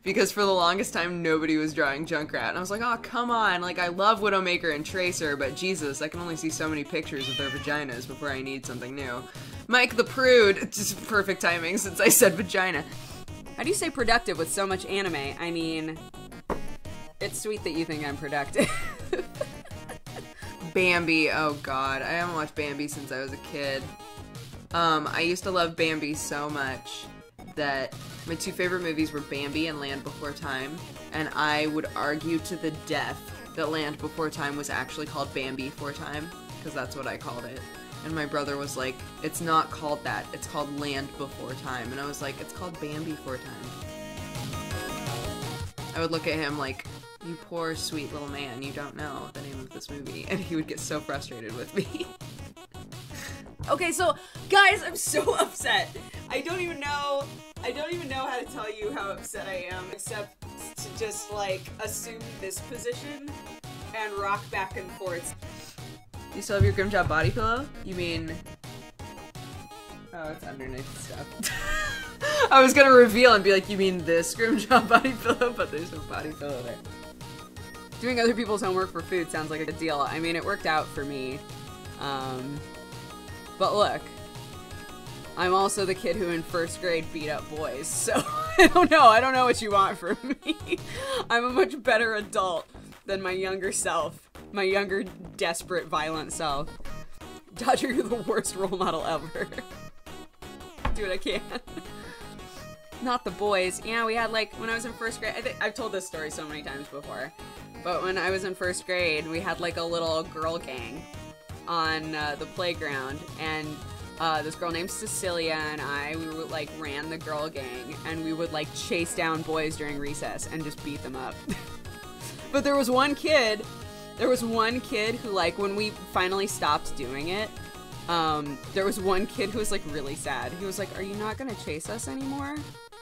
because for the longest time nobody was drawing Junkrat, and I was like, oh, come on, like, I love Widowmaker and Tracer, but Jesus, I can only see so many pictures of their vaginas before I need something new. Mike the Prude, just perfect timing since I said vagina. How do you say productive with so much anime? I mean, it's sweet that you think I'm productive. Bambi, oh god, I haven't watched Bambi since I was a kid. I used to love Bambi so much that my two favorite movies were Bambi and Land Before Time, and I would argue to the death that Land Before Time was actually called Bambi for Time, because that's what I called it. And my brother was like, it's not called that, it's called Land Before Time. And I was like, it's called Bambi for Time. I would look at him like, you poor sweet little man, you don't know the name of this movie. And he would get so frustrated with me. Okay, so guys, I'm so upset. I don't even know how to tell you how upset I am, except to just like assume this position and rock back and forth. You still have your Grimjob body pillow? You mean... Oh, it's underneath stuff. I was gonna reveal and be like, you mean this Grimjob body pillow? But there's no body pillow there. Doing other people's homework for food sounds like a good deal. I mean, it worked out for me. But look, I'm also the kid who in first grade beat up boys, so I don't know what you want from me. I'm a much better adult than my younger self. My younger, desperate, violent self. Dodger, you're the worst role model ever. Do what I can. Not the boys. Yeah, we had like, when I was in first grade, I've told this story so many times before, but when I was in first grade, we had like a little girl gang on the playground, and this girl named Cecelia and we would like ran the girl gang, and we would like chase down boys during recess and just beat them up. But there was one kid who, like, when we finally stopped doing it, there was one kid who was, like, really sad. He was like, are you not gonna chase us anymore?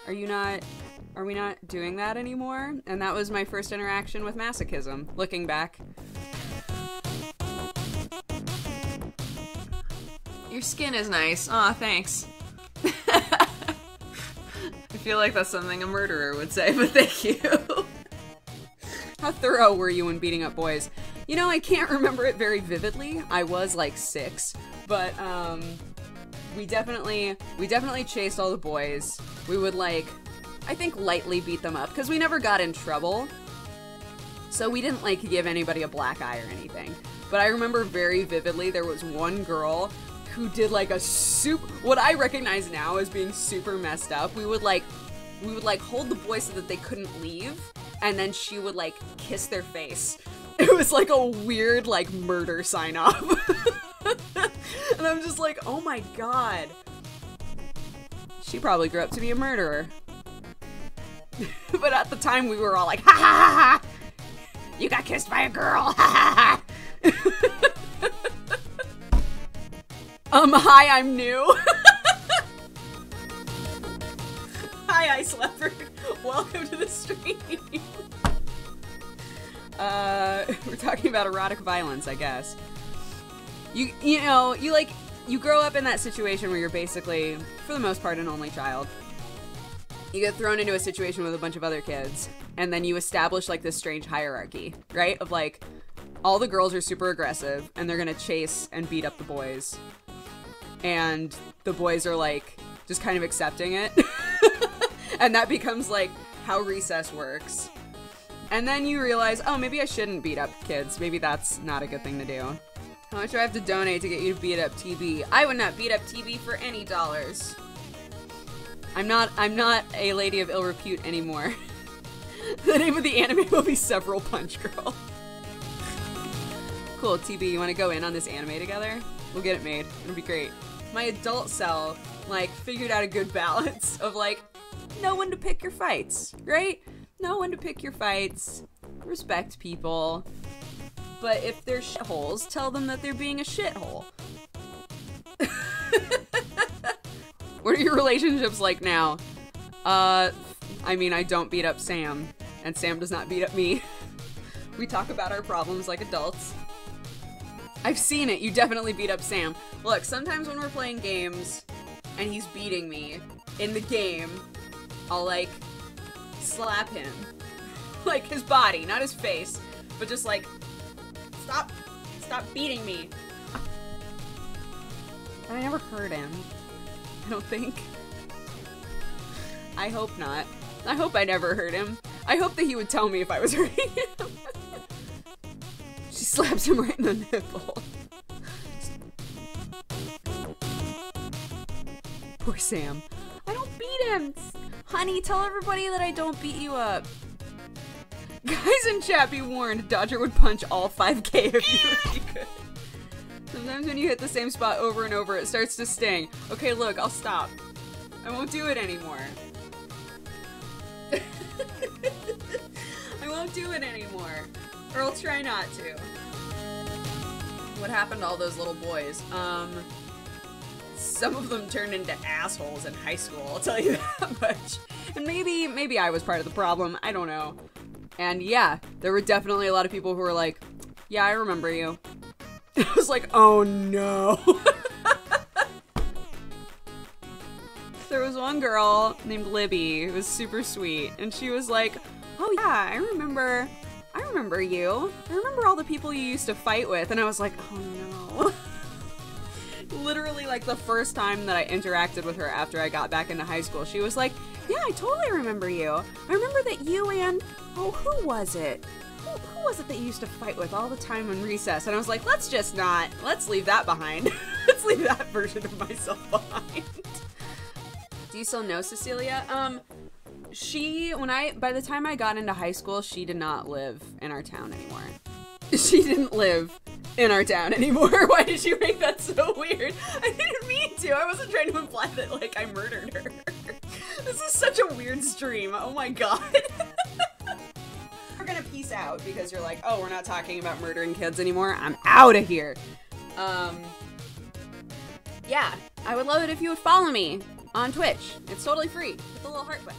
Are we not doing that anymore? And that was my first interaction with masochism, looking back. Your skin is nice. Aw, thanks. I feel like that's something a murderer would say, but thank you. How thorough were you when beating up boys? You know, I can't remember it very vividly. I was like 6, but we definitely chased all the boys. We would like, I think lightly beat them up because we never got in trouble. So we didn't like give anybody a black eye or anything. But I remember very vividly there was one girl who did like what I recognize now as being super messed up. We would like hold the boys so that they couldn't leave, and then she would like kiss their face. It was like a weird like murder sign off. And I'm just like, oh my god. She probably grew up to be a murderer. But at the time we were all like, ha ha ha ha! You got kissed by a girl! Ha ha ha! Hi, I'm new. Hi, Ice Leopard. Welcome to the stream. We're talking about erotic violence, I guess. You know, you grow up in that situation where you're basically, for the most part, an only child. You get thrown into a situation with a bunch of other kids, and then you establish like this strange hierarchy, right? Of like, all the girls are super aggressive, and they're gonna chase and beat up the boys. And the boys are like, just kind of accepting it. And that becomes like how recess works. And then you realize, oh, maybe I shouldn't beat up kids. Maybe that's not a good thing to do. How much do I have to donate to get you to beat up TB? I would not beat up TB for any dollars. I'm not a lady of ill repute anymore. The name of the anime will be Several Punch Girl. Cool, TB, you want to go in on this anime together? We'll get it made. It'll be great. My adult self, like, figured out a good balance of, like, know when to pick your fights, right? Know when to pick your fights. Respect people. But if they're shitholes, tell them that they're being a shithole. What are your relationships like now? I mean, I don't beat up Sam, and Sam does not beat up me. We talk about our problems like adults. I've seen it. You definitely beat up Sam. Look, sometimes when we're playing games and he's beating me in the game, I'll like slap him. Like, his body, not his face. But just like, stop beating me. But I never hurt him. I don't think. I hope not. I hope I never hurt him. I hope that he would tell me if I was hurting him. She slaps him right in the nipple. Poor Sam. I don't beat him. Honey, tell everybody that I don't beat you up. Guys in chat, be warned. Dodger would punch all 5K if he could. Sometimes when you hit the same spot over and over, it starts to sting. Okay, look, I'll stop. I won't do it anymore. I won't do it anymore. Or I'll try not to. What happened to all those little boys? Some of them turned into assholes in high school, I'll tell you that much. And maybe I was part of the problem, I don't know. And yeah, there were definitely a lot of people who were like, yeah, I remember you. I was like, oh no. There was one girl named Libby who was super sweet, and she was like, oh yeah, I remember you. I remember all the people you used to fight with. And I was like, oh no. Literally, like, the first time that I interacted with her after I got back into high school, she was like, yeah, I totally remember you. I remember that you and, oh, who was it? Who was it that you used to fight with all the time in recess? And I was like, let's leave that behind. Let's leave that version of myself behind. Do you still know Cecelia? By the time I got into high school, she did not live in our town anymore. She didn't live in our town anymore. Why did you make that so weird? I didn't mean to. I wasn't trying to imply that, like, I murdered her. This is such a weird stream. Oh my god. We're gonna peace out because you're like, oh, we're not talking about murdering kids anymore. I'm out of here. Yeah, I would love it if you would follow me on Twitch. It's totally free. Hit the little heart button.